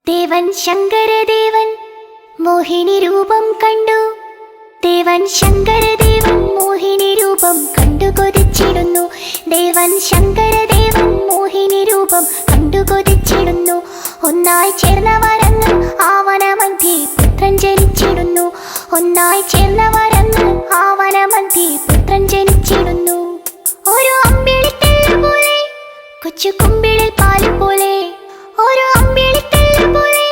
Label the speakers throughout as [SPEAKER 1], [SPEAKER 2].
[SPEAKER 1] ദേവൻ ശങ്കരദേവൻ മോഹിനി രൂപം കണ്ടു. ദേവൻ ശങ്കരദേവൻ മോഹിനി രൂപം കണ്ടു കൊതിച്ചിടുന്നു. ദേവൻ ശങ്കരദേവൻ മോഹിനി രൂപം കണ്ടു കൊതിച്ചിടുന്നു. ഒന്നായി ചേർന്നവരങ്ങ് ആവനമധ്യേ പുത്രൻ ജനിച്ചിടുന്നു. ഒന്നായി ചേർന്നവരങ്ങ് ആവനമധ്യേ പുത്രൻ ജനിച്ചിടുന്നു. ഒരു അമ്പിളിത്തല്ല് പോലെ കൊച്ചു കുമ്പിളിൽ പാല് പോലെ, ഒരു അമ്പിളിത്തല്ല് പോലെ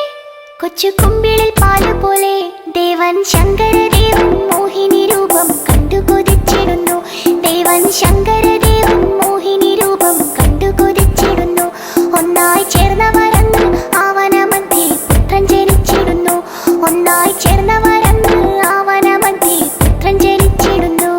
[SPEAKER 1] കൊച്ചു കുമ്പിളിൽ പാല് പോലെ. ദേവൻ ശങ്കരദേവൻ മോഹിനി രൂപം കണ്ടു കൊതിച്ചിടുന്നു. ദേവൻ ശങ്കരദേവൻ മോഹിനി രൂപം കണ്ടു കൊതിച്ചിടുന്നു. ഒന്നായി ചേർന്നവരങ്ങ് ആവനമധ്യേ പുത്രൻ ജനിച്ചിടുന്നു. ഒന്നായി ചേർന്നവരങ്ങ് ആവനമധ്യേ പുത്രൻ ജനിച്ചിടുന്നു.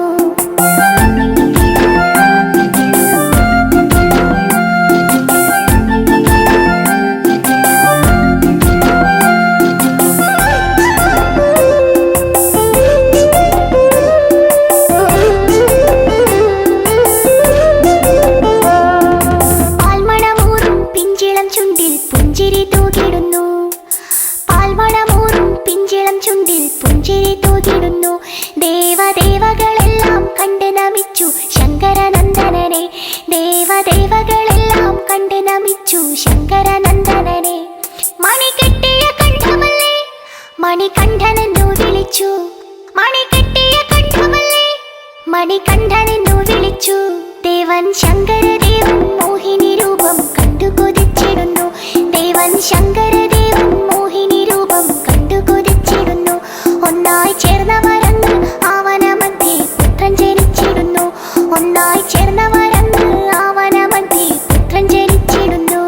[SPEAKER 1] ദേവദേവകളെല്ലാം കണ്ട് നമിച്ചു ശങ്കരനന്ദനനെ. ദേവദേവകളെല്ലാം കണ്ട് നമിച്ചു ശങ്കരനന്ദനനെ. മണികെട്ടിയ കണ്ഠമല്ലേ മണികണ്ഠനെന്നു വിളിച്ചു. മണികെട്ടിയ കണ്ഠമല്ലേ മണികണ്ഠനെന്നു വിളിച്ചു. ദേവൻ ശങ്കരദേവൻ മോഹിനി രൂപം കണ്ടു കൊതിച്ചിടുന്നു. ദേവൻ ശങ്കരദേവൻ മോഹിനി രൂപം കണ്ടു കൊതിച്ചിടുന്നു. ഒന്നായി ചേർന്നവരങ്ങ് ആവനമധ്യേ പുത്രൻ ജനിച്ചിടുന്നു. ഒന്നായി ചേർന്നവരങ്ങ് ആവനമധ്യേ പുത്രൻ ജനിച്ചിടുന്നു.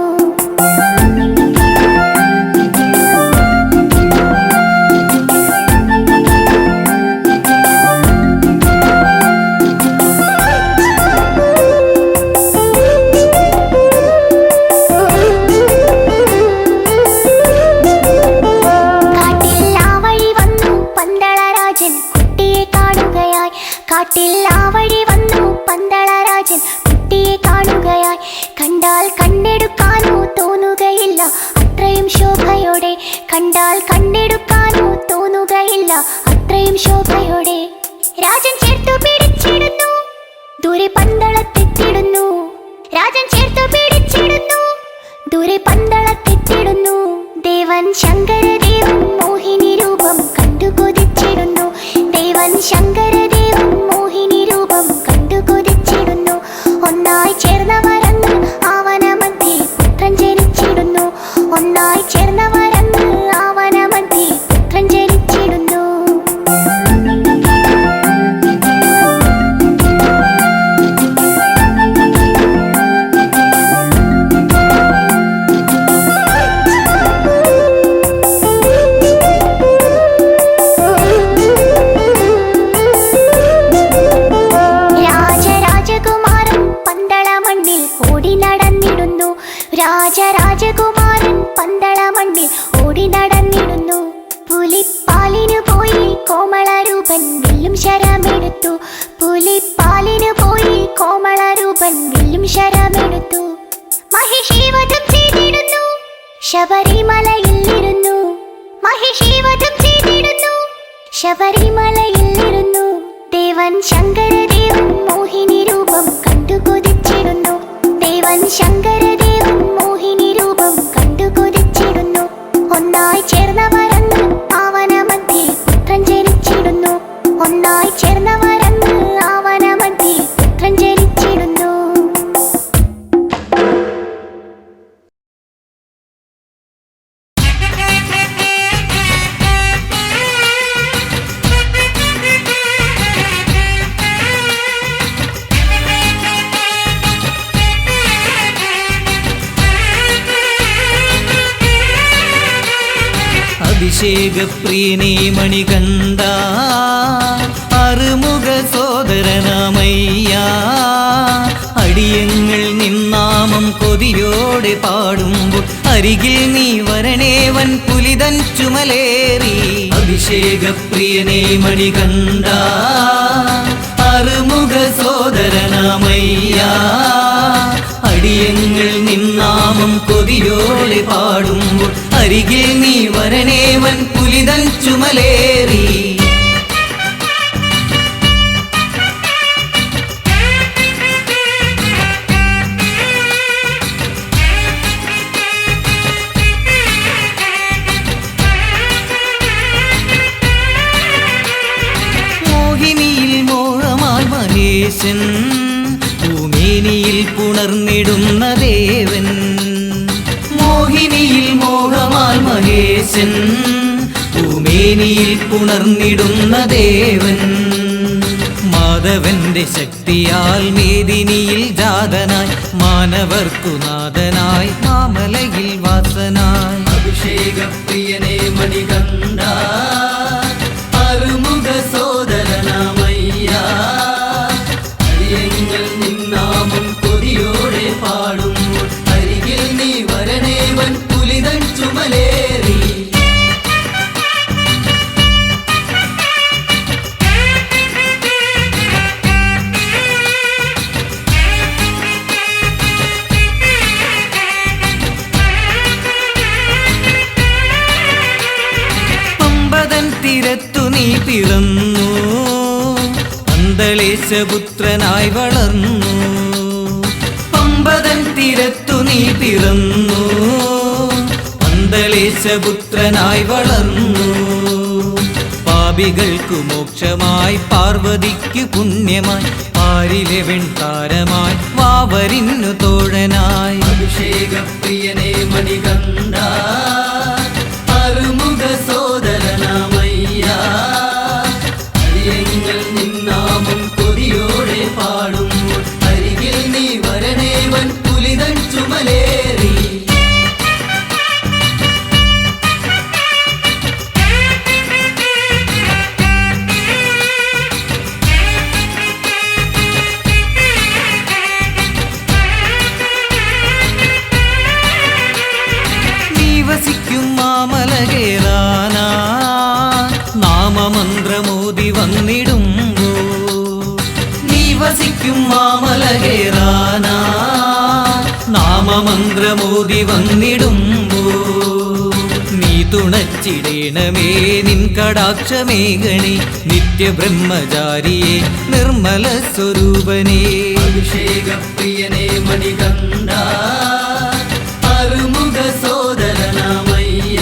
[SPEAKER 1] കാട്ടിൽ ആ വഴി വന്നു പന്തളരാജൻ കുട്ടിയെ കാണുകയായി. കണ്ടാൽ കണ്ണെടുക്കാനോ തോന്നുകയില്ല അത്രയും ശോഭയോടെ. കണ്ടാൽ കണ്ണെടുക്കാനോ തോന്നുകയില്ല അത്രയും ശോഭയോടെ. രാജൻ ചേർത്തു പിടിച്ചിടുന്നു, ദൂരെ പന്തളത്തെത്തിടുന്നു. രാജൻ ചേർത്തു പിടിച്ചിടുന്നു, ദൂരെ പന്തളത്തെത്തിടുന്നു. ദേവൻ ശങ്കരദേവൻ മോഹിനി രൂപം കണ്ടു കൊതിച്ചിടുന്നു. ദേവൻ ശങ്കരദേവൻ മോഹിനി രൂപം കണ്ടു കൊതിച്ചിടുന്നു. ഒന്നായി ചേർന്നവരങ്ങ് ആവനമധ്യേ പുത്രൻ ജനിച്ചിടുന്നു. ഒന്നായി ചേർന്നവരങ്ങ് ആവനമധ്യേ പുത്രൻ ജനിച്ചിടുന്നു. രാജരാജകുമാരൻ പന്തള മണ്ണിൽ ഓടി നടന്നിടുന്നു. പുലിപ്പാലിനു പോയി കോമളരൂപൻ വില്ലും ശരമെടുത്തു. പുലിപ്പാലിനു പോയി കോമളരൂപൻ വില്ലും ശരമെടുത്തു. മഹിഷീവധം ചെയ്തിടുന്നു, ശബരിമലയിൽ ഇരുന്നു. മഹിഷീവധം ചെയ്തിടുന്നു, ശബരിമലയിൽ ഇരുന്നു. ദേവൻ ശങ്കരദേവൻ മോഹിനി രൂപം കണ്ടു കൊതിച്ചിടുന്നു. ദേവൻ ശങ്കരദേവൻ മോഹിനി രൂപം കണ്ടു കൊതിച്ചിടുന്നു. ഒന്നായി ചേർന്നവരങ്ങ് ആവനമധ്യേ പുത്രൻ ജനിച്ചിടുന്നു. ഒന്നായി ചേർന്നവരങ്ങ് ആവനമധ്യേ പുത്രൻ ജനിച്ചിടുന്നു.
[SPEAKER 2] അഭിഷേകപ്രിയനേ മണികണ്ഠ, അറുമുഖ സോദരനാമയ്യ, അടിയങ്ങൾ നിന്നാമം കൊതിയോടെ പാടുമ്പോൾ അരികിൽ നീ വരണേവൻ പുലിതൻ ചുമലേറി. അഭിഷേകപ്രിയനേ മണികണ്ഠ, അറുമുഖ സോദരനാമയ്യ, അടിയങ്ങൾ നിന്നാമം കൊതിയോടെ പാടുമ്പോൾ അരികിൽ നീ വരണേ വൻ പുലിതൻ ചുമലേറി. മഹേശൻ ഭൂമേനിയിൽ പുണർന്നിടുന്ന ദേവൻ. മോഹിനിയിൽ മോഹമാൽ മഹേശൻ ഭൂമേനിയിൽ പുണർന്നിടുന്ന ദേവൻ. മാധവന്റെ ശക്തിയാൽ മേദിനിയിൽ ജാതനായി മാനവർക്കു നാഥനായി മാമലയിൽ വാസനായി. അഭിഷേക പ്രിയനെ മണികണ്ഠ അറുമുഖ സോദരനാമയ്യ. നിന്നാമം കൊതിയോടെ പാടുമ്പോൾ അരികിൽ നീ വരണേ വൻ പുലിതൻ ചുമലേറി. പമ്പതൻ തീരത്തു നീ പിറന്നു പന്തളേശപുത്രനായി വളർന്നു. പമ്പതൻ തീരത്തു നീ പിറന്നു പന്തളേശപുത്രനായി വളർന്നു. പാപികൾക്കു മോക്ഷമായി പാർവതിക്കു പുണ്യമായി പാരിലെ വെൺതാരമായി വാവരിന്നു തോഴനായി. അഭിഷേക പ്രിയനെ മണികണ്ഠ അറുമുഖ സോദരനാമയ്യ. നിന്നാമം കൊതിയോടെ പാടുമ്പോൾ അരികിൽ നീ വരണേ വൻ പുലിതൻ ചുമലേറി. നീ വസിക്കും മാമല കേറാനാ നാമമന്ത്രമോദി വന്നിടുമ്പോ. നീ വസിക്കും മാമല കേറാനാ നാമമന്ത്രമോദി വന്നിടുമ്പോ. നീ തുണച്ചിടേണമേ നിൻ കടാക്ഷമേഘണി നിത്യബ്രഹ്മചാരിയെ നിർമ്മല സ്വരൂപനേ. അഭിഷേക പ്രിയനെ മണികണ്ഠ അറുമുഖ സോദരനാമയ്യ.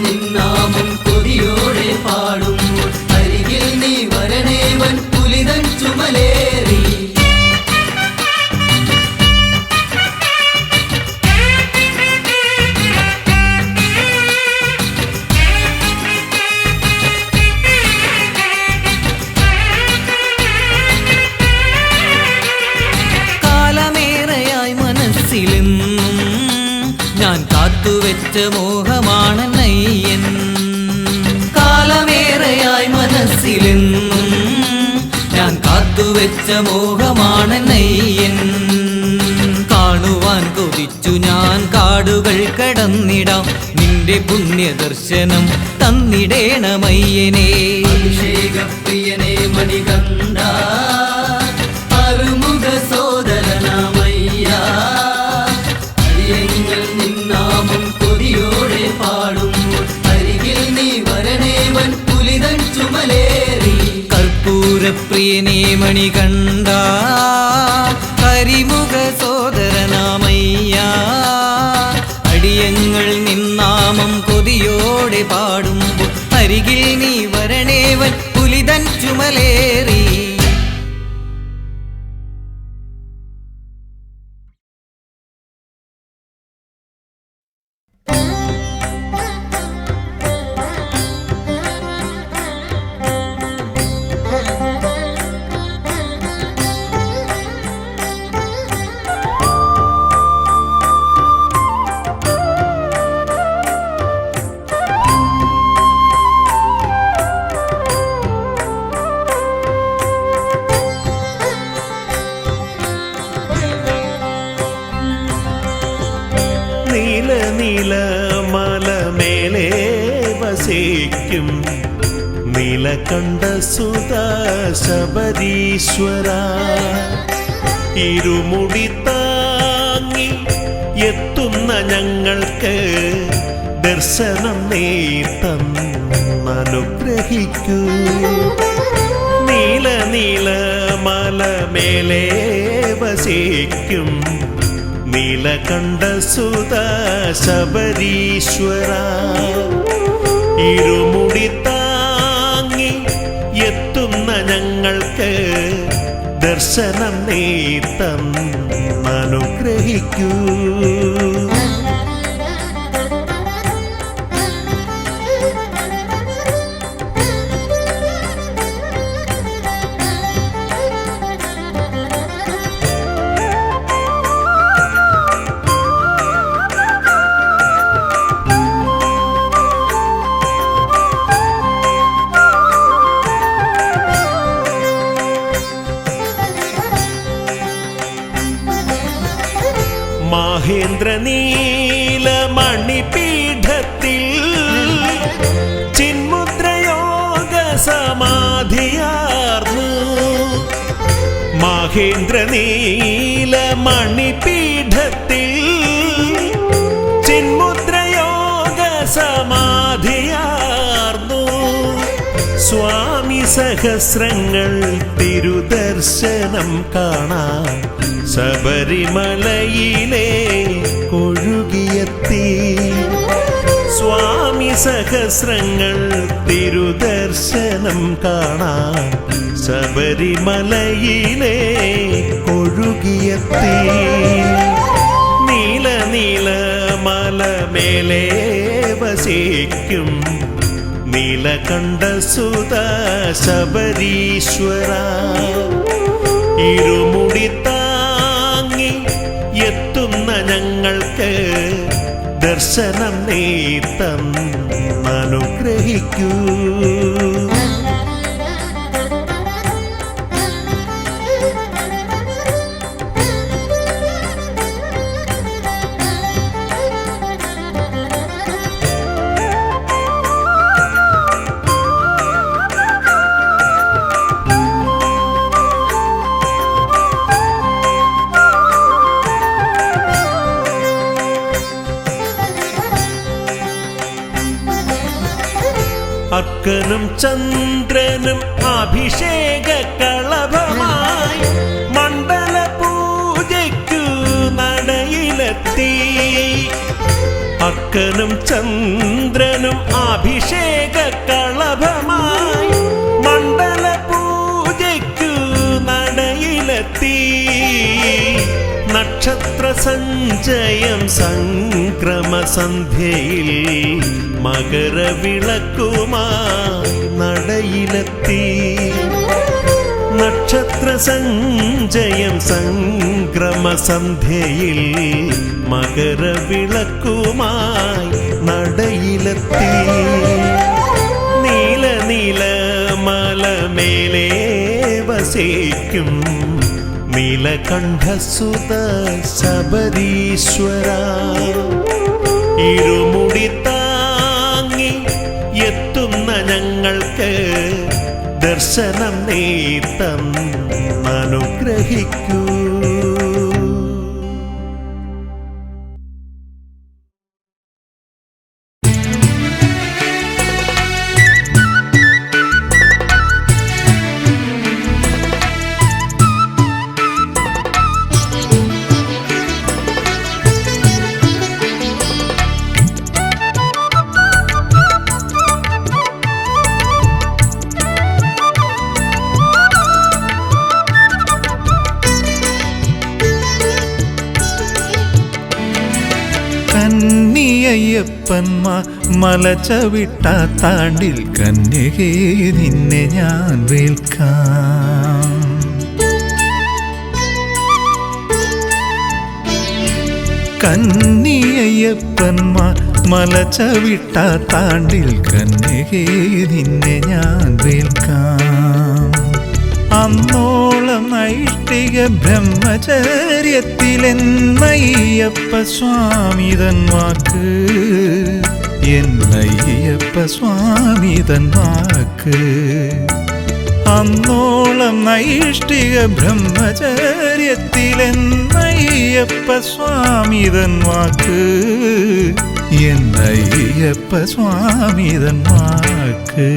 [SPEAKER 2] നിന്നാമം കൊതിയോടെ പാടുമ്പോൾ അരികിൽ നീ വരണേ വൻ പുലിതൻ ചുമലേറി. കാലമേറെയായി മനസ്സിലെന്നും ഞാൻ കാത്തുവെച്ച മോഹമാണയ്യൻ. കാലമേറെയായി മനസ്സിലെന്നും ഞാൻ കാത്തുവെച്ച മോഹമാണയ്യൻ. കാണുവാൻ കൊതിച്ചു ഞാൻ കാടുകൾ കടന്നിടാം നിന്റെ പുണ്യദർശനം തന്നിടേണമയ്യനേ. അഭിഷേക പ്രിയനെ മണികണ്ഠ അറുമുഖ സോദരനാമയ്യ. നിന്നാമം കൊതിയോടെ പാടുമ്പോൾ അരികിൽ നീ വരണേ വൻ പുലിതൻ ചുമലേറി. കർപ്പൂരപ്രിയനെ മണികണ്ഠ കരിമുഖ സോദരനാമയ്യ. അടിയങ്ങൾ നിന്നാമം കൊതിയോടെ പാടുമ്പോൾ അരികിൽ നീ വരണേ വൻ പുലിതൻ ചുമലേറി.
[SPEAKER 3] മലമേലെ വസിക്കും നീലകണ്ഠ സുത ശബരീശ്വര. ഇരുമുടി താങ്ങി എത്തുന്ന ഞങ്ങൾക്ക് ദർശനം നീ തന്നനുഗ്രഹിക്കൂ. നീല നീല മലമേലെ വസിക്കും നീലകണ്ഠസുത ശബരീശ്വര. ഇരുമുടി താങ്ങി എത്തുന്ന ഞങ്ങൾക്ക് ദർശനം നീ തന്നനുഗ്രഹിക്കൂ. മഹേന്ദ്രനീലമണിപീഠത്തിൽ ചിന്മുദ്രയോഗ സമാധിയാർന്നു. മഹേന്ദ്രനീലമണിപീഠത്തിൽ ചിന്മുദ്രയോഗ സമാധിയാർന്നു. സ്വാമി സഹസ്രങ്ങൾ തിരുദർശനം കാണാൻ ശബരിമലയിലെ കൊഴുകിയെത്തി. സ്വാമി സഹസ്രങ്ങൾ തിരുദർശനം കാണാൻ ശബരിമലയിലെ കൊഴുകിയെത്തി. നീല നീല മലമേലെ വസിക്കും നീലകണ്ഠസുത ശബരീശ്വര. ഇരുമുടി താങ്ങി എത്തുന്ന ഞങ്ങൾക്ക് ദർശനം നീ തന്നനുഗ്രഹിക്കൂ. അർക്കനും ചന്ദ്രനും അഭിഷേക കളഭമായി മണ്ഡല പൂജയ്ക്കു നടയിലെത്തി. അർക്കനും ചന്ദ്രനും അഭിഷേക കളഭമായി മണ്ഡല പൂജയ്ക്കു നടയിലെത്തി. നക്ഷത്ര സഞ്ചയം സംക്രമസന്ധ്യയിൽ മകരവിളക്കുമായി നടയിലെത്തി. നക്ഷത്ര സഞ്ചയം സംക്രമസന്ധ്യയിൽ മകരവിളക്കുമായി നടയിലെത്തി. നീല നീല മലമേലെ വസിക്കും നീലകണ്ഠസുത ശബരീശ്വര. ഇരുമുടി താങ്ങി എത്തുന്ന ഞങ്ങൾക്ക് ദർശനം നീ തന്നനുഗ്രഹിക്കൂ.
[SPEAKER 4] കന്നിയയ്യപ്പന്മാർ മലചവിട്ട താണ്ടിൽ കന്യകേ നിന്നെ ഞാൻ വേൽക്കാം. കന്നിയയ്യപ്പന്മാർ മലചവിട്ട താണ്ടിൽ കന്യകേ നിന്നെ ഞാൻ വേൽക്കാം. അന്നോളം നൈഷ്ഠിക ബ്രഹ്മചര്യത്തിലെന്നയ്യപ്പ സ്വാമിതൻ വാക്ക്, എന്നയ്യപ്പ സ്വാമിതൻ വാക്ക്. അന്നോളം നൈഷ്ഠിക ബ്രഹ്മചര്യത്തിലെന്നയ്യപ്പ സ്വാമിതൻ വാക്ക്, എന്നയ്യപ്പ സ്വാമിതൻ വാക്ക്.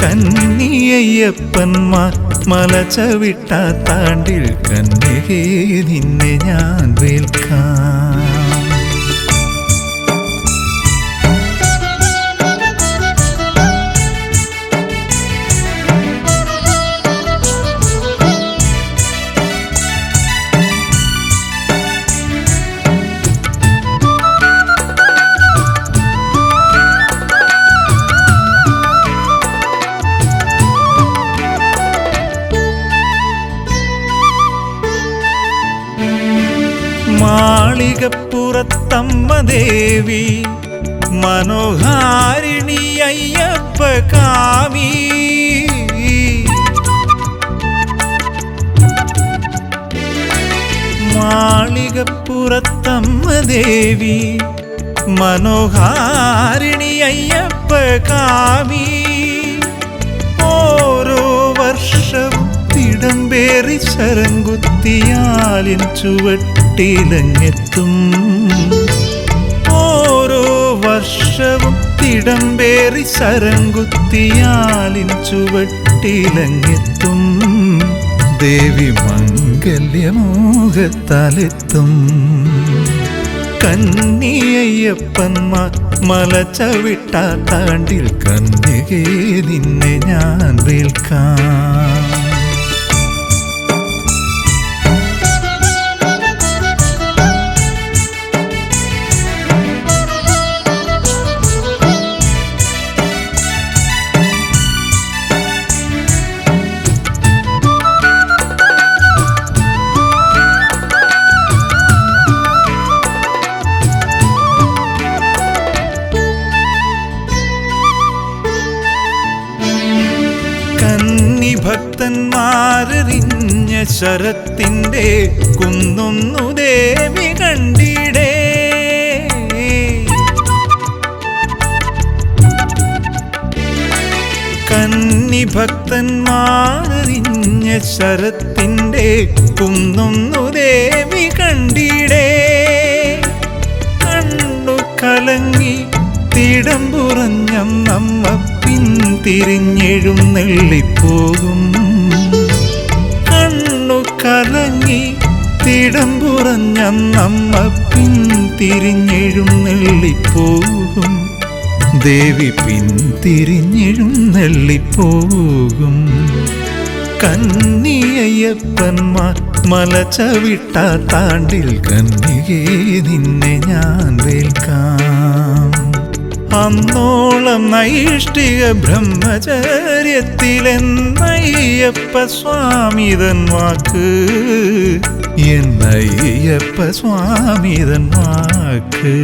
[SPEAKER 4] കന്നിയയ്യപ്പന്മാർ മല ചവിട്ടാത്താണ്ടിൽ കന്യകേ നിന്നെ ഞാൻ വേൽക്കാം. മാളികപ്പുറത്തമ്മ ദേവി മനോഹാരിണി അയ്യപ്പ കാമി, മാളികപ്പുറത്തമ്മ ദേവി മനോഹാരിണി അയ്യപ്പ കാമി. ഓരോ വർഷവും തിടമ്പേറി ശരംകുത്തിയാലിൻ ചുവട്ടിലങ്ങെത്തും, ഓരോ വർഷവും തിടമ്പേറി ശരംകുത്തിയാലിൻ ചുവട്ടിലങ്ങെത്തും. ദേവി മംഗല്യമോഹത്താലെത്തും. കന്നിയയ്യപ്പന്മാർ മല ചവിട്ടാത്താണ്ടിൽ കന്യകേ നിന്നെ ഞാൻ വേൽക്കാം. ഭക്തന്മാരെറിഞ്ഞ ശരത്തിൻ്റെ കുന്നൊന്നു ദേവി കണ്ടിടേ. കന്നി ഭക്തന്മാരെറിഞ്ഞ ശരത്തിൻ്റെ കുന്നൊന്നു ദേവി കണ്ടിടേ. കണ്ണു കലങ്ങി തിടമ്പുറഞ്ഞമ്മ പിന്തിരിഞ്ഞെഴുന്നെള്ളിപ്പോകും. കണ്ണു കലങ്ങി തിടമ്പുറഞ്ഞമ്മ പിന്തിരിഞ്ഞെഴുന്നെള്ളിപ്പോകും. ദേവി പിന്തിരിഞ്ഞെഴുന്നെള്ളിപ്പോകും. കന്നിയയ്യപ്പന്മാർ മല ചവിട്ടാത്താണ്ടിൽ കന്യകേ നിന്നെ ഞാൻ വേൽക്കാം. അന്നോളം നൈഷ്ഠിക ബ്രഹ്മചര്യത്തിലെന്നയ്യപ്പ സ്വാമിതൻ വാക്ക്, എന്നയ്യപ്പ സ്വാമിതൻ വാക്ക്.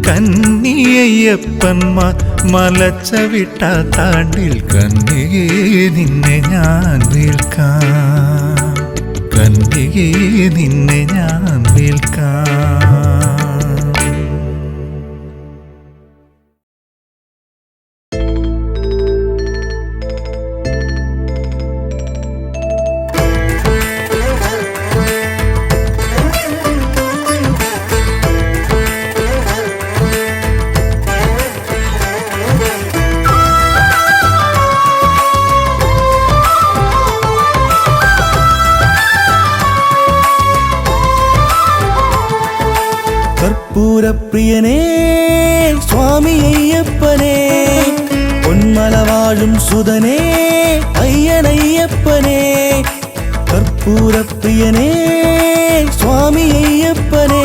[SPEAKER 4] കന്നിയയ്യപ്പന്മാർ മല ചവിട്ടാത്താണ്ടിൽ കന്യകേ നിന്നെ ഞാൻ വേൽക്കാം. കന്യകേ നിന്നെ ഞാൻ വേൽക്കാം.
[SPEAKER 5] കർപ്പൂരപ്രിയനേ സ്വാമി അയ്യപ്പനേ, പൊന്മല വാഴും സുതനേ അയ്യനയ്യപ്പനേ. കർപ്പൂരപ്രിയനേ സ്വാമി അയ്യപ്പനേ,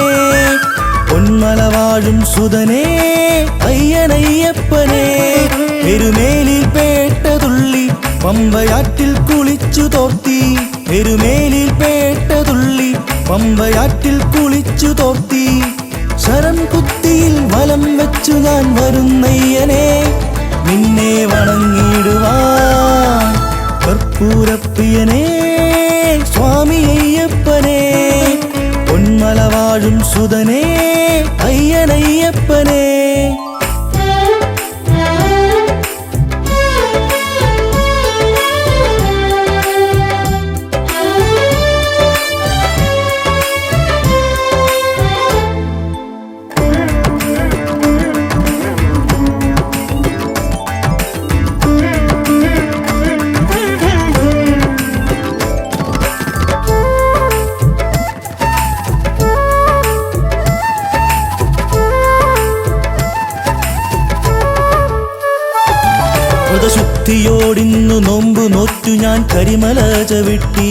[SPEAKER 5] പൊന്മല വാഴും സുതനേ അയ്യനയ്യപ്പനേ. എരുമേലിൽ പേട്ടതുള്ളി പമ്പയാറ്റിൽ കുളിച്ചു തോർത്തി, എരുമേലിൽ പേട്ടതുള്ളി പമ്പയാറ്റിൽ കുളിച്ചു തോർത്തി. ശരം കുത്തിയിൽ വലം വെച്ചു ഞാൻ വരുന്നയ്യനെ, നിന്നെ വണങ്ങിടുവാൻ. കർപ്പൂരപ്രിയനേ സ്വാമി അയ്യപ്പനേ, പൊന്മല വാഴും സുതനേ അയ്യനയ്യപ്പനേ. തൊഴുതിന്നു നോമ്പു നോറ്റു ഞാൻ കരിമല ചവിട്ടി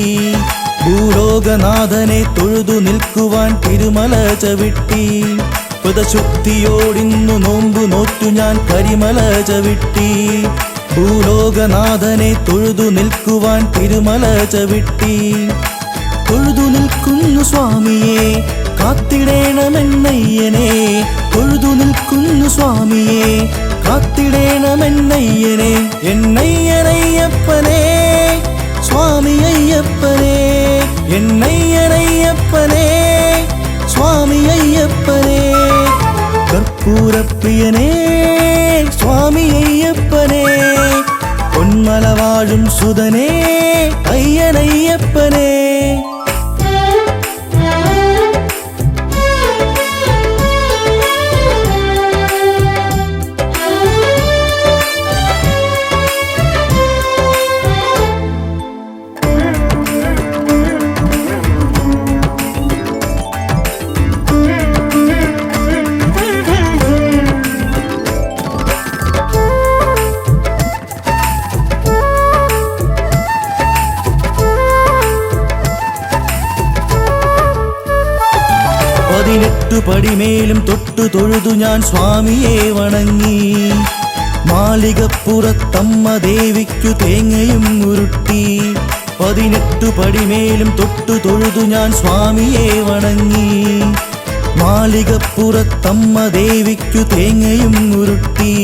[SPEAKER 5] ഭൂലോകനാഥനെ തൊഴുതു നിൽക്കുവാൻ തിരുമല ചവിട്ടി വ്രതശുദ്ധിയോടിന്നു നോമ്പു നോറ്റു ഞാൻ കരിമല ചവിട്ടി ഭൂലോകനാഥനെ തൊഴുതു നിൽക്കുവാൻ തിരുമല ചവിട്ടി തൊഴുതു നിൽക്കുന്നു സ്വാമിയെ കാത്തിടേണമെന്നയ്യനെ തൊഴുതു നിൽക്കുന്നു സ്വാമിയെ കാത്തിടേണമെന്നയ്യനെ എന്നയ്യനയ്യപ്പനെ സ്വാമി അയ്യപ്പനെ എന്നയ്യനയ്യപ്പനെ സ്വാമി അയ്യപ്പനെ കർപ്പൂരപ്രിയനേ സ്വാമി അയ്യപ്പനെ പൊന്മല വാഴും സുതനേ അയ്യനയ്യപ്പനെ പടിമേലും തൊട്ടു തൊഴുതു ഞാൻ സ്വാമിയെ വണങ്ങി മാളികപ്പുറത്തമ്മ ദേവിക്കു തേങ്ങയും ഉരുട്ടി 18 പടിമേലും തൊട്ടു തൊഴുതു ഞാൻ സ്വാമിയെ വണങ്ങി മാളികപ്പുറത്തമ്മ ദേവിക്കു തേങ്ങയും ഉരുട്ടി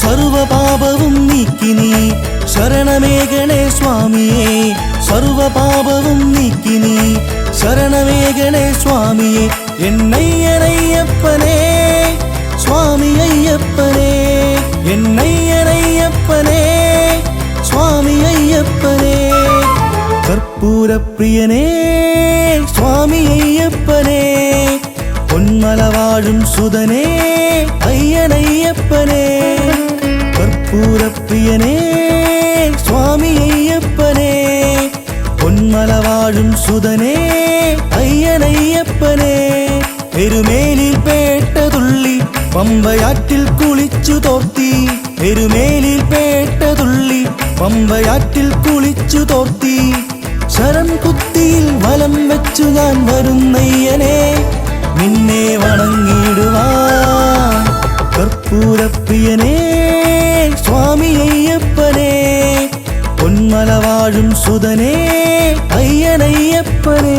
[SPEAKER 5] സർവപാപവും നീക്കി നീ ശരണമേകണേ സ്വാമിയെ സർവപാപവും നീക്കി നീ ശരണമേകണേ സ്വാമിയെ എന്നയ്യനയ്യപ്പനെ സ്വാമി അയ്യപ്പനെ എന്നയ്യനയ്യപ്പനെ സ്വാമി അയ്യപ്പനെ കർപ്പൂരപ്രിയനേ സ്വാമി അയ്യപ്പനെ പൊന്മല വാഴും സുതനേ അയ്യനയ്യപ്പനെ കർപ്പൂരപ്രിയനേ സ്വാമി അയ്യപ്പനെ പൊന്മല വാഴും സുതനേ അയ്യനയ്യപ്പനെ എരുമേലിൽ പേട്ടതുള്ളി പമ്പയാറ്റിൽ കുളിച്ചു തോർത്തി എരുമേലിൽ പേട്ടതുള്ളി പമ്പയാറ്റിൽ കുളിച്ചു തോർത്തി ശരം കുത്തിയിൽ വലം വെച്ചു ഞാൻ വരുന്നയ്യനെ നിന്നെ വണങ്ങിടുവാൻ കർപ്പൂരപ്രിയനേ സ്വാമി അയ്യപ്പനെ പൊന്മല വാഴും സുതനേ അയ്യനയ്യപ്പനെ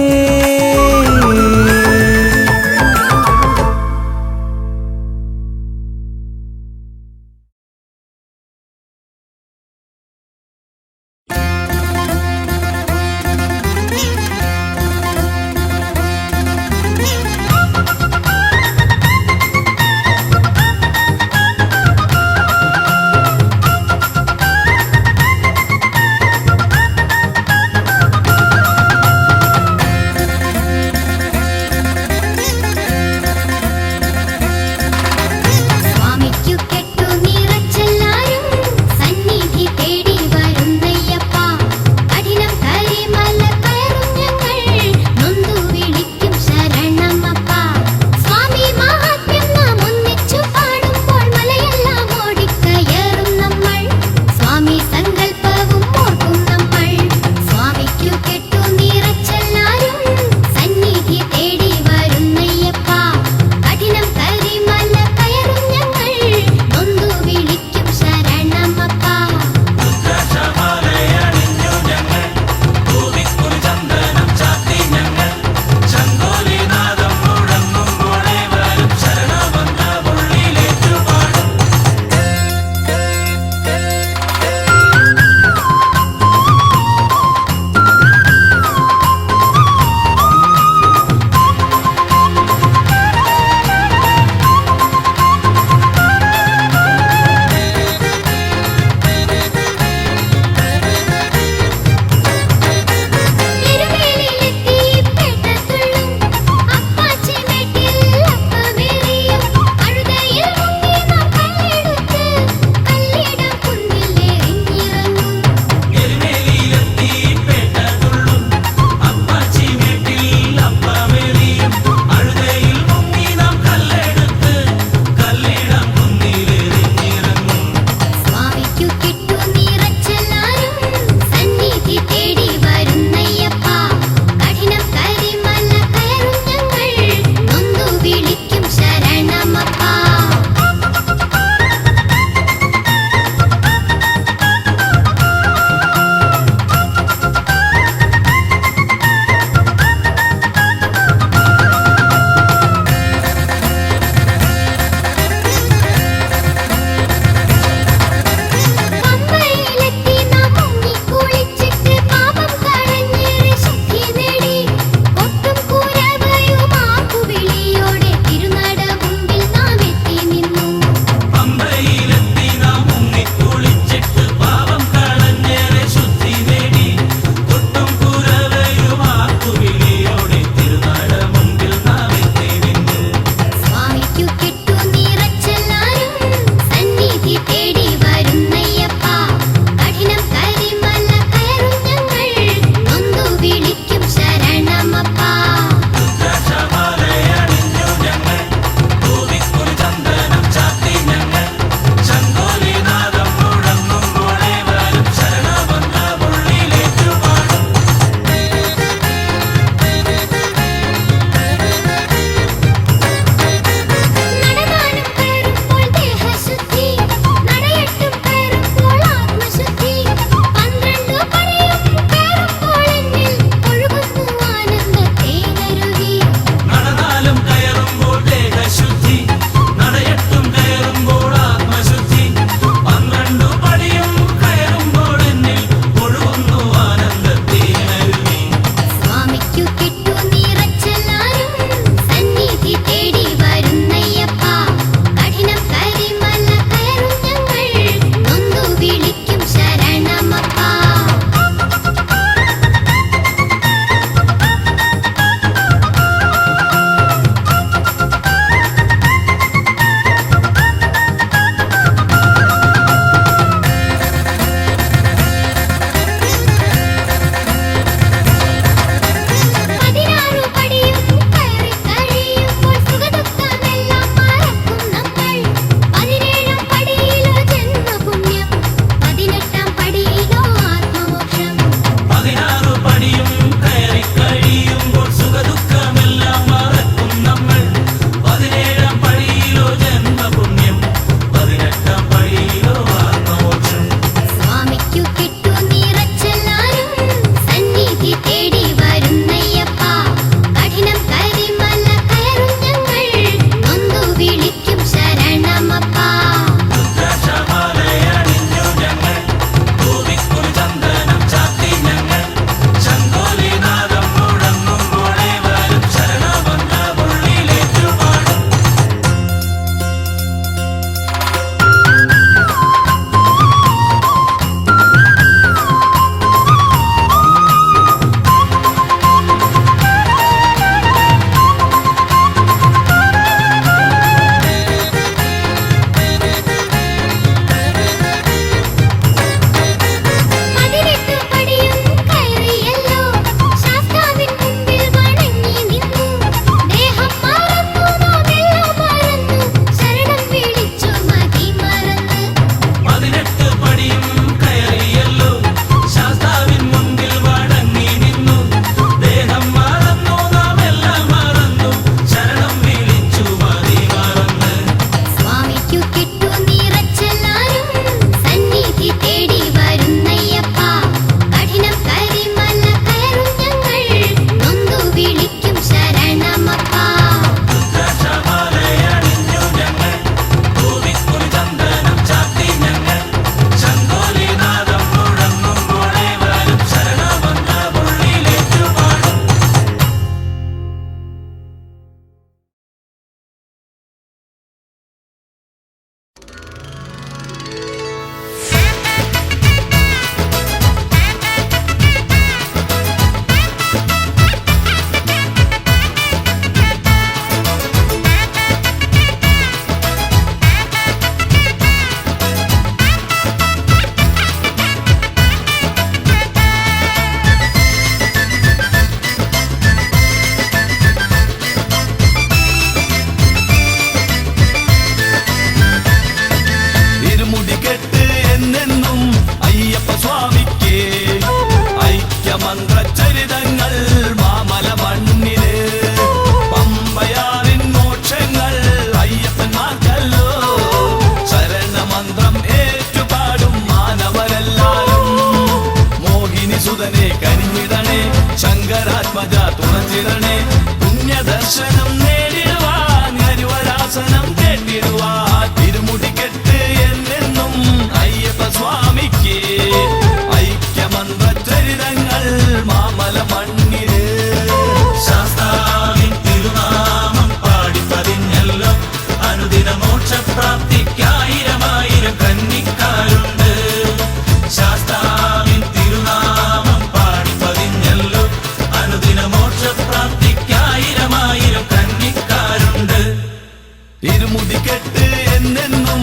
[SPEAKER 5] ഇരുമുടിക്കെട്ട് എന്നെന്നും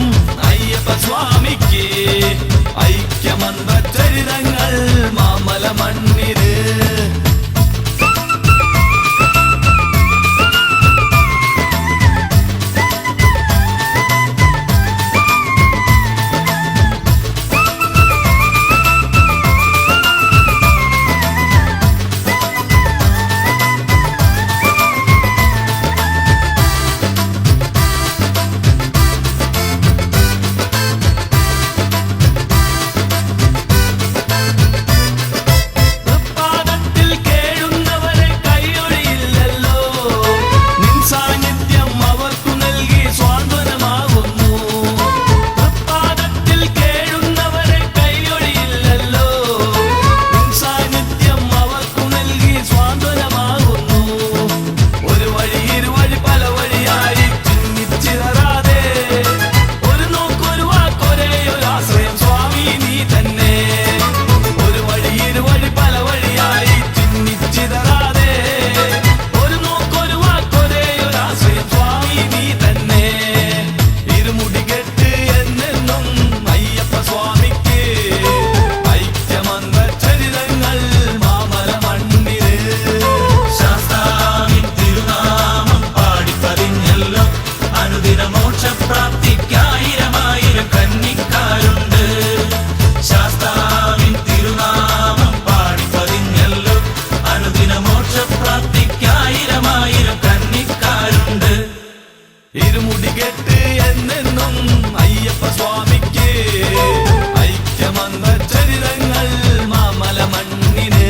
[SPEAKER 5] അയ്യപ്പ സ്വാമിക്ക് ഐക്യമന്ത്ര ചരിതങ്ങൾ മാമല മണ്ണില് ഇരുമുടികെട്ട് എന്നെന്നും അയ്യപ്പ സ്വാമിക്ക് ഐക്യമന്ത്ര ചരിതങ്ങൾ മാമല മണ്ണിന്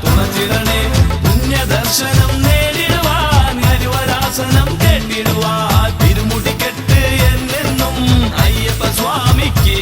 [SPEAKER 5] തുണച്ചിടണേ പുണ്യദർശനം നേടിടുവാൻ ഹരിവരാസനം കേട്ടിടുവാൻ തിരുമുടിക്കെട്ട് എന്നെന്നും അയ്യപ്പ സ്വാമിക്ക്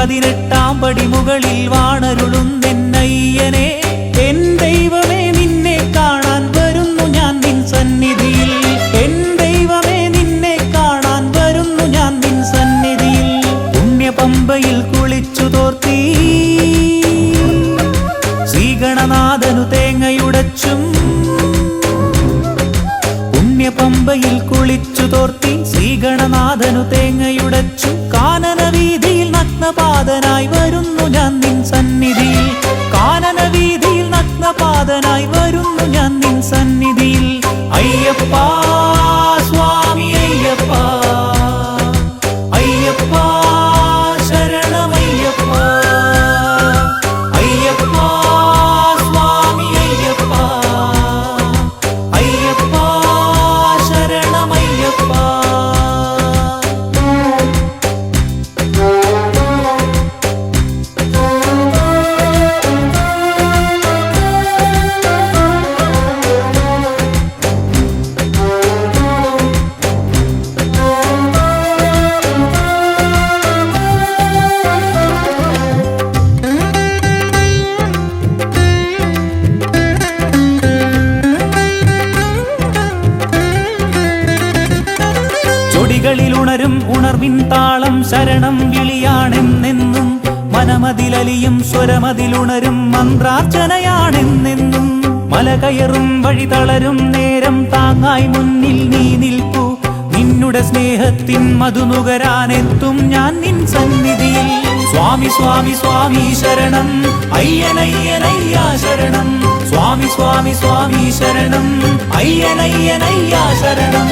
[SPEAKER 5] 18 പടി മുകളിൽ വാണരുളുന്നെന്നയ്യനെ എൻ ദൈവമേ നിന്നെ കാണാൻ വരുന്നു ഞാൻ നിൻ സന്നിധിയിൽ എൻ ദൈവമേ നിന്നെ കാണാൻ വരുന്നു ഞാൻ നിൻ സന്നിധിയിൽ പുണ്യപമ്പയിൽ കുളിച്ചു തോർത്തി ശ്രീഗണനാഥനു തേങ്ങയുടച്ചും പുണ്യപമ്പയിൽ കുളിച്ചു തോർത്തി ശ്രീഗണനാഥനു തേങ്ങയുടച്ചു കാനന വീതിയിൽ നഗ്നപാദനായി വരുന്നു ഞാൻ നിൻ സന്നിധിയിൽ കാനന വീതിയിൽ നഗ്നപാദനായി വരുന്നു ഞാൻ നിൻ സന്നിധിയിൽ അയ്യപ്പ സ്വാമി അയ്യപ്പ അയ്യപ്പ ശരണമയ്യപ്പ അയ്യപ്പ സ്വാമി അയ്യപ്പ അയ്യപ്പ ശരണമയ്യപ്പ ചൊടികളിലുണരും ഉണർവിൻ താളം ശരണം വിളിയാണെന്നെന്നും മനമതിലലിയും സ്വരമതിലുണരും മന്ത്രാർച്ചനയാണെന്നെന്നും മല കയറും വഴി തളരും നേരം താങ്ങായി മുന്നിൽ നീ നിൽപ്പൂ നിന്നുടെ സ്നേഹത്തിൻ മധുനുകരാനെത്തും ഞാൻ നിൻ സന്നിധിയിൽ സ്വാമി സ്വാമി സ്വാമി ശരണം അയ്യനയ്യനയ്യാ ശരണം സ്വാമി സ്വാമി സ്വാമി ശരണം അയ്യനയ്യനയ്യാ ശരണം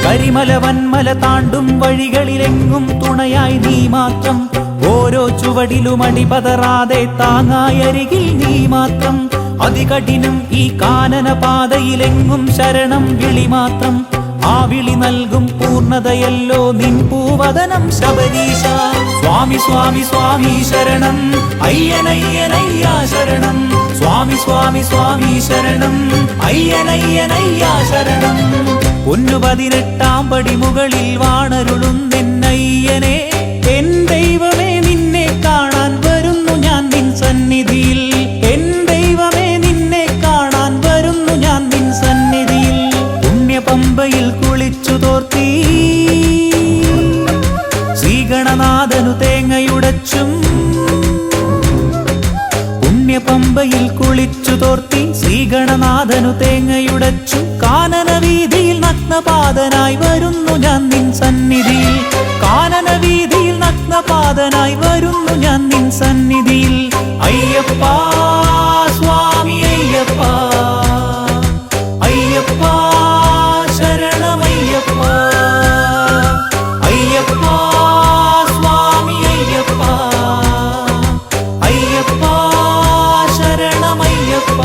[SPEAKER 5] കരിമല വന്മല താണ്ടും വഴികളിലെങ്ങും തുണയായി നീ മാത്രം ഓരോ ചുവടിലും അടിപതറാതെ താങ്ങായി അരികിൽ നീ മാത്രം അതികഠിനം ഈ കാനന പാതയിലെങ്ങും ശരണം വിളി മാത്രം ആ വിളി നൽകും പൂർണ്ണതയല്ലോ നിൻ പൂവദനം ശബരീശ സ്വാമി സ്വാമി സ്വാമി ശരണം അയ്യനയ്യനയ്യാ ശരണം സ്വാമി സ്വാമി സ്വാമി ശരണം അയ്യനയ്യനയ്യാ ശരണം 18 പടി മുകളിൽ വാണരുളുന്നെന്നയ്യനെ എൻ ദൈവമേ നിന്നെ കാണാൻ വരുന്നു ഞാൻ നിൻ സന്നിധിയിൽ എൻ ദൈവമേ നിന്നെ കാണാൻ വരുന്നു ഞാൻ നിൻ സന്നിധിയിൽ പുണ്യപമ്പയിൽ കുളിച്ചു തോർത്തി ശ്രീഗണനാഥനു തേങ്ങയുടച്ചും പുണ്യപമ്പയിൽ കുളിച്ചു തോർത്തി ശ്രീഗണനാഥനു തേങ്ങയുടച്ചു കാനന വീതിയിൽ നഗ്നപാദനായി വരുന്നു ഞാൻ നിൻ സന്നിധിയിൽ കാനന വീതിയിൽ നഗ്നപാദനായി വരുന്നു ഞാൻ നിൻ സന്നിധിയിൽ അയ്യപ്പ സ്വാമി അയ്യപ്പ അയ്യപ്പ ശരണമയ്യപ്പ അയ്യപ്പ സ്വാമി അയ്യപ്പ അയ്യപ്പ ശരണമയ്യപ്പ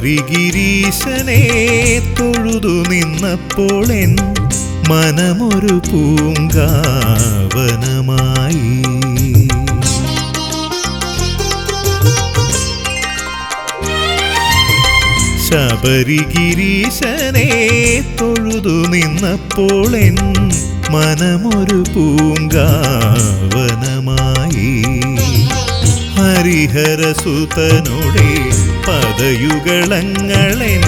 [SPEAKER 4] ശബരിഗിരീശനെ തൊഴുതു നിന്നപ്പോൾ എൻ മനമൊരു പൂങ്കാവനമായി. ശബരിഗിരീശനെ തൊഴുതു നിന്നപ്പോൾ എൻ മനമൊരു പൂങ്കാവനമായി. ഹരിഹരസുതനുടെ പദയുഗളങ്ങളെൻ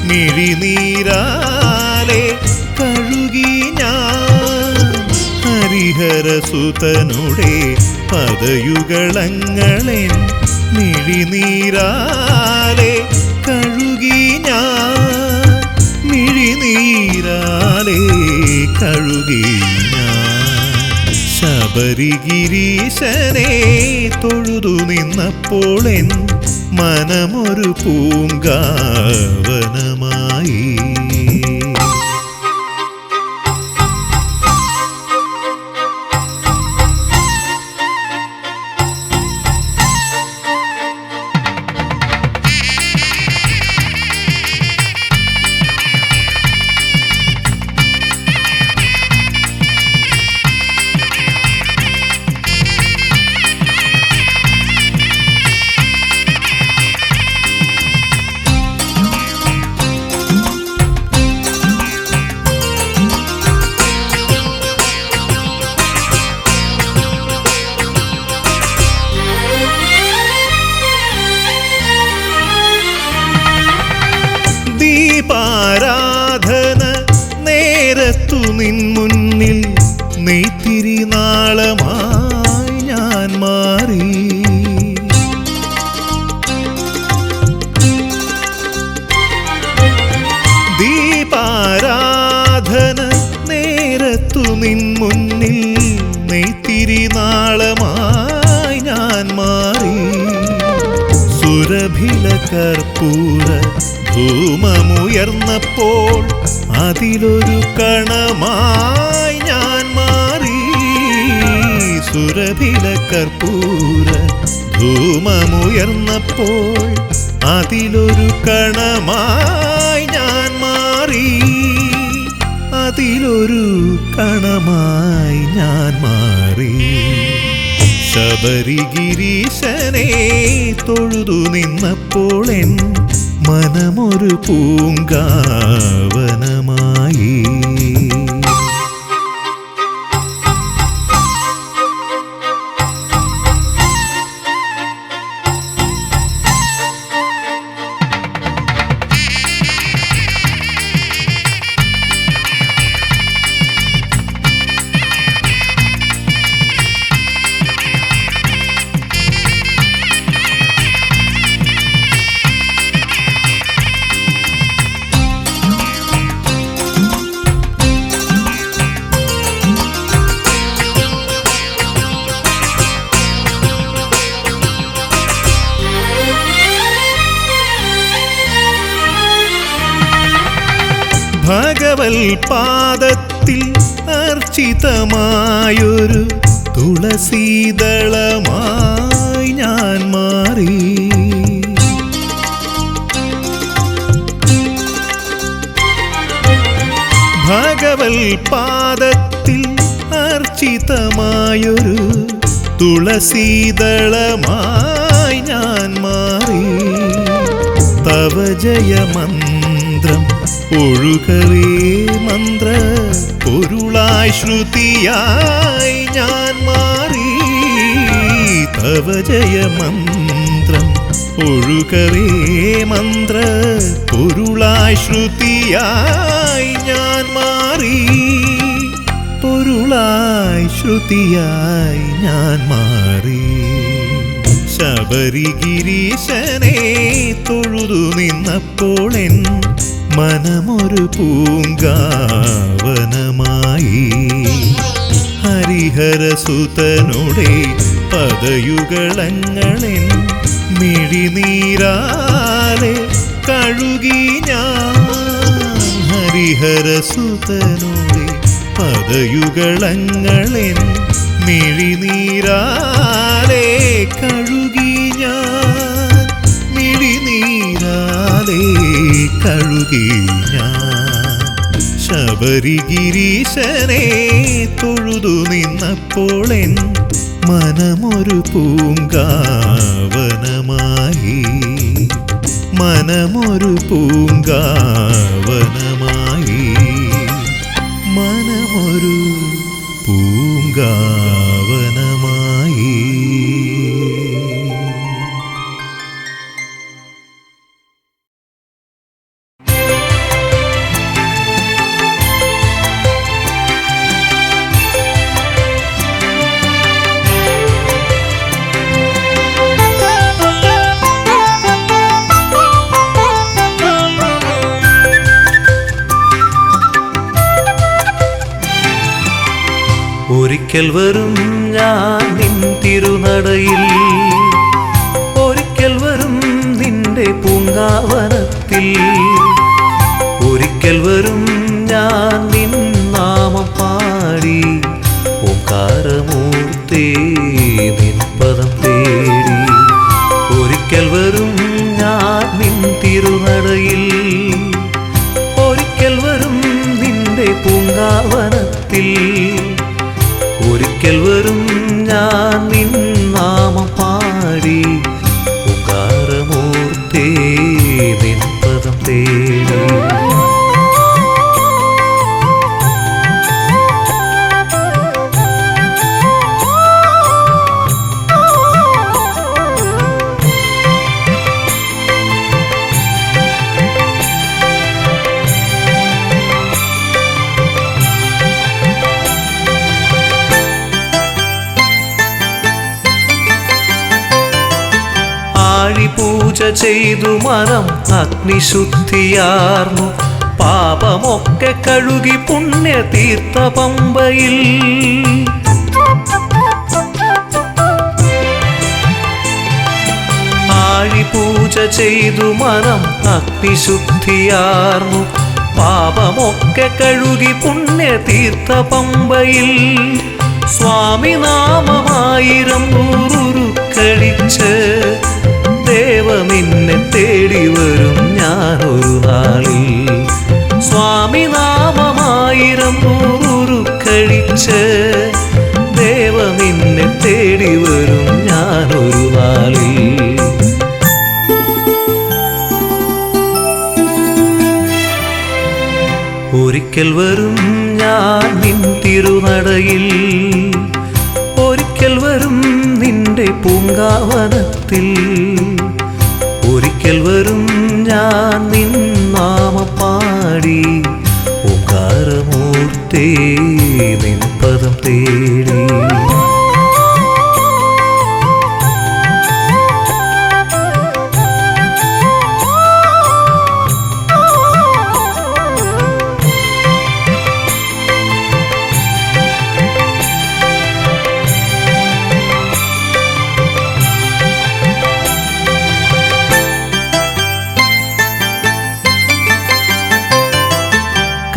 [SPEAKER 4] മിഴിനീരാലെ കഴുകി ഞാൻ ഹരിഹരസുതനുടെ പദയുഗളങ്ങളെൻ മിഴിനീരാലെ കഴുകി ഞാൻ മിഴിനീരാലെ കഴുകി ഞാൻ ശബരിഗിരീശനെ തൊഴുതു നിന്നപ്പോളെൻ മനമൊരു പൂങ്കാവനമായി. ദീപാരാധന നേരത്തു നിൻ മുന്നിൽ നെയ്ത്തിരി നാളമായി ഞാൻ മാറി. ദീപാരാധന നേരത്തു നിൻ മുന്നിൽ നെയ്ത്തിരി നാളമായി ഞാൻ മാറി. സുരഭില കർപ്പൂര ധൂമമുയർന്നപ്പോൾ അതിലൊരു കണമായി ഞാൻ മാറി. സുരഭില കർപ്പൂര ധൂമമുയർന്നപ്പോൾ അതിലൊരു കണമായി ഞാൻ മാറി. അതിലൊരു കണമായി ഞാൻ മാറി. ശബരിഗിരീശനെ തൊഴുതു നിന്നപ്പോളെൻ മനമൊരു പൂങ്കാവനമായി. ഭഗവൽ പാദത്തിൽ അർച്ചിതമായൊരു തുളസീദളമായി ഞാൻ മാറി. ഭഗവൽ പാദത്തിൽ അർച്ചിതമായൊരു തുളസീദളമായി ഞാൻ മാറി. തവ ജയമന്ത്രം ഒഴുകവേ മന്ത്ര പൊരുളായി ശ്രുതിയായി ഞാൻ മാറി. തവ ജയമന്ത്രം ഒഴുകവേ മന്ത്ര പൊരുളായി ശ്രുതിയായി ഞാൻ മാറി. പൊരുളായി ശ്രുതിയായി ഞാൻ മാറി. ശബരിഗിരീശനെ തൊഴുതു നിന്നപ്പോളെൻ മനമൊരു പൂങ്കാവനമായി. ഹരിഹരസുതനുടെ പദയുഗളങ്ങളെൻ മിഴിനീരാലെ കഴുകി ഞാൻ. ഹരിഹരസുതനുടെ പദയുഗളങ്ങളെൻ മിഴിനീരാലെ കഴുകി ഞാൻ. മിഴിനീരാലെ കഴുകി ഞാൻ. ശബരിഗിരീശനെ തൊഴുതു നിന്നപ്പോളെൻ മനമൊരു പൂങ്കാവനമായി. മനമൊരു പൂങ്കാവനമായി. മനമൊരു പൂങ്കാവനമായി. ഒരിക്കൽ വരും ഞാൻ നിൻ തിരുനടയിൽ, ഒരിക്കൽ വരും നിന്റെ പൂങ്കാവനത്തിൽ, ഒരിക്കൽ വരും ഞാൻ നിൻ നാമം പാടി ഓംകാരമൂർത്തേ നിൻ പദം തേടി. ഒരിക്കൽ വരും ഞാൻ നിൻ തിരുനടയിൽ, ഒരിക്കൽ വരും നിന്റെ പൂങ്കാവനത്തിൽ, ഒരിക്കൽ വരും ഞാൻ നിൻ നാമം പാടി ഓംകാരമൂർത്തേ നിൻ പദം തേടി. പൂജ ചെയ്തു മനം അഗ്നിശുദ്ധിയാർന്നു, പാപമൊക്കെ കഴുകി പുണ്യതീർത്ഥ പമ്പയിൽ. ആഴിപൂജ ചെയ്തു മനം അഗ്നിശുദ്ധിയാർന്നു, പാപമൊക്കെ കഴുകി പുണ്യതീർത്ഥ പമ്പയിൽ. സ്വാമി നാമമായിരം നൂറുരുക്കടിച്ച് ദേവനിന്നെ തേടി വരും ഞാനൊരു നാളിൽ. സ്വാമി നാമമായിരം നൂറുരുക്കടിച്ച് ദേവനിന്നെ തേടി വരും ഞാനൊരു നാളിൽ. ഒരിക്കൽ വരും ഞാൻ നിൻ തിരുനടയിൽ, ഒരിക്കൽ വരും നിന്റെ പൂങ്കാവനത്തിൽ, ഒരിക്കൽ വരും ഞാൻ നിൻ നാമം പാടി ഓംകാരമൂർത്തേ നിൻ പദം തേടി.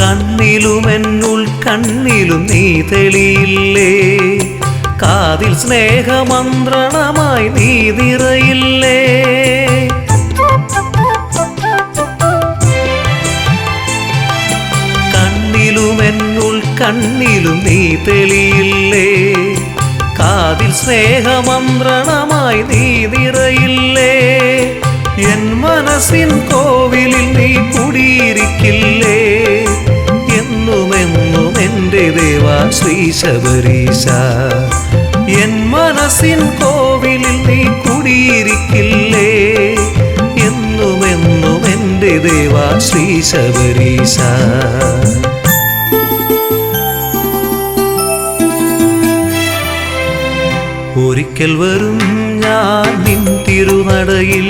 [SPEAKER 4] കണ്ണിലുമെന്നുൾ കണ്ണിലും നീ തെളിയില്ലേ, കാതിൽ സ്നേഹമന്ത്രണമായി നീ നിറയില്ലേ. കണ്ണിലുമെന്നുൾ കണ്ണിലും നീ തെളിയില്ലേ, കാതിൽ സ്നേഹമന്ത്രണമായി നീ നിറയില്ലേ. എൻ മനസ്സിൻ കോവിലിൽ നീ കുടിയിരിക്കില്ലേ, എന്നുമെന്നും എൻ്റെ ദേവാ ശ്രീ ശബരീശ. എൻ മനസ്സിൻ കോവിലിൽ നീ കുടിയിരിക്കില്ലേ, എന്നുമെന്നും എൻ്റെ ദേവാ ശ്രീ ശബരീശ. ഒരിക്കൽ വരും ഞാൻ നിൻ തിരുനടയിൽ,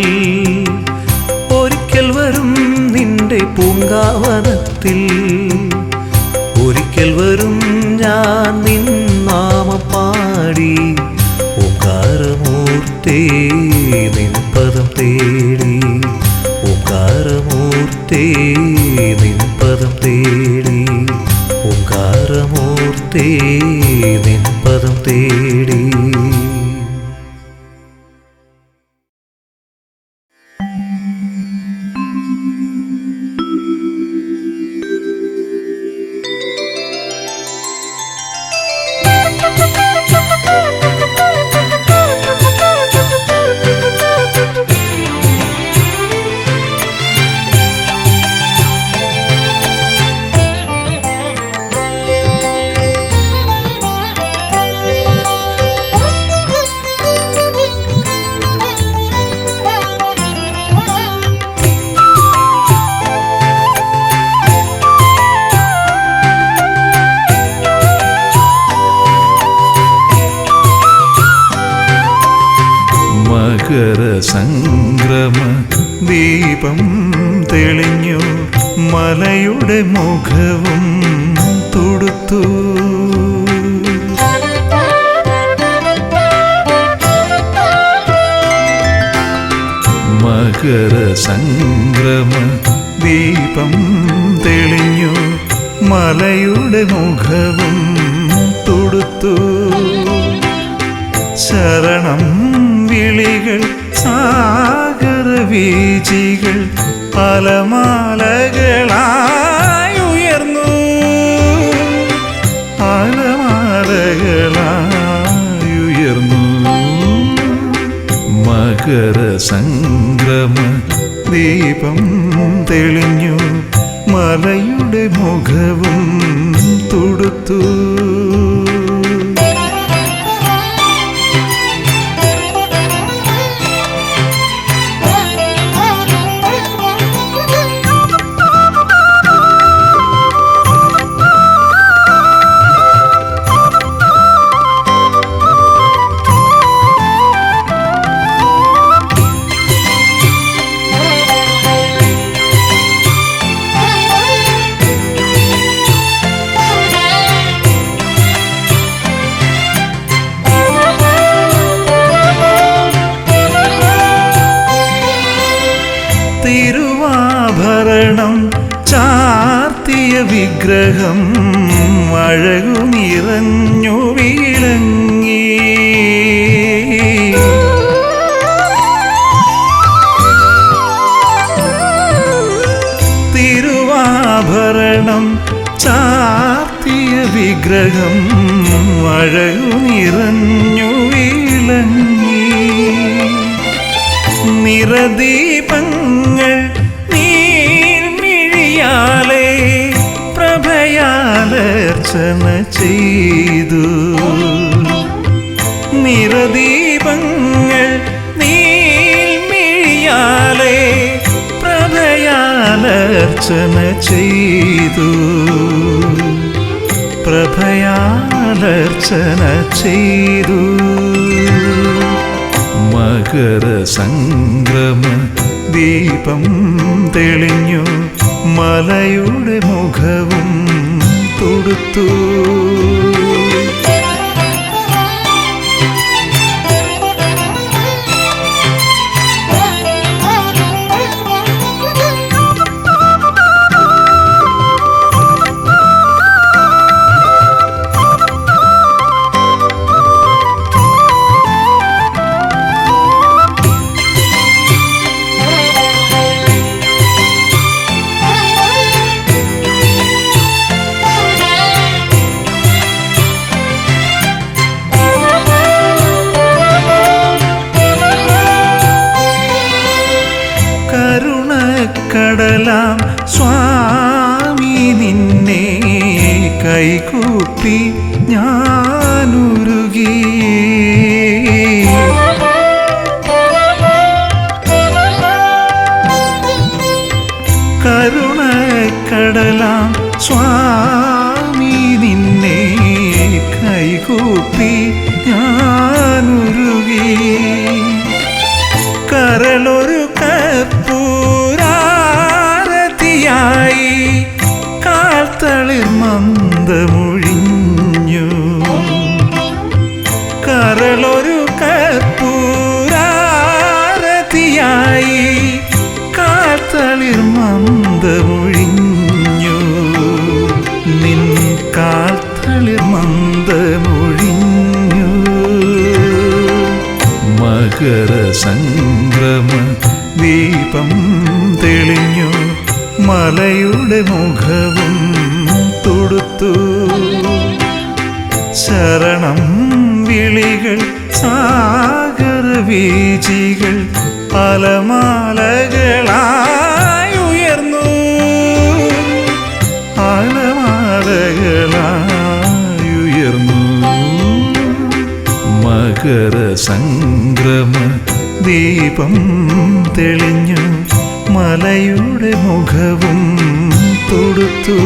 [SPEAKER 4] ഒരിക്കൽ വരും നിന്റെ പൂങ്കാവനത്തിൽ, ഒരിക്കൽ വരും ഞാൻ നിൻ നാമം പാടി ഓംകാരമൂർത്തേ നിൻ പദം തേടി. ഓംകാരമൂർത്തേ നിൻ പദം തേടി. ഓംകാരമൂർത്തേ നിൻ പദം തേടി. സംക്രമ ദീപം തെളിഞ്ഞു, മലയുടെ മുഖവും തൊടുത്തു. സംക്രമ ദീപം തെളിഞ്ഞു മലയുടെ മുഖവും തുടുത്തു ശരണം വിളികൾ സാഗരവീചികൾ അലമാലകളായി ഉയർന്നു അലമാലകളായി ഉയർന്നു മകര സംക്രമ ദീപം തെളിഞ്ഞു മലയുടെ മുഖവും തുടുത്തു തിരുവാഭരണം ചാർത്തിയ വിഗ്രഹം അഴകു നിറഞ്ഞു വിളങ്ങി തിരുവാഭരണം ചാർത്തിയ വിഗ്രഹം അഴകു നിറഞ്ഞു വിളങ്ങി നിറദീപങ്ങൾ നീർമിഴിയാലെ പ്രഭയാലർച്ചന ചെയ്തു നിറദീപങ്ങൾ നീർമിഴിയാലെ പ്രഭയാലർച്ചന ചെയ്തു പ്രഭയാലർച്ചന ചെയ്തു മകര സംക്രമ ദീപം തെളിഞ്ഞു മലയുടെ മുഖവും തുടുത്തു കടലാം സ്വാമി നിന്നെ കൈകൂപ്പി ഞാനുരുകി കരുണക്കടലാം സ്വാമി നിന്നെ കൈകൂപ്പി ഞാനുരുകി കരളൊരു കർപ്പൂരാരതിയായി കാൽത്തളിർ മന്ദമൊഴിഞ്ഞു കരളൊരു കർപ്പൂരാരതിയായി കാൽത്തളിർ മന്ദമൊഴിഞ്ഞു നിൻ കാൽത്തളിർ മന്ദമൊഴിഞ്ഞു മകര സംക്രമ ദീപം തെളിഞ്ഞു മലയുടെ മുഖവും തുടുത്തു ശരണം വിളികൾ സാഗരവീചികൾ അലമാലകളായി ഉയർന്നു അലമാലകളായി ഉയർന്നു മകര സംക്രമ ദീപം തെളിഞ്ഞു മലയുടെ മുഖവും തുടുത്തു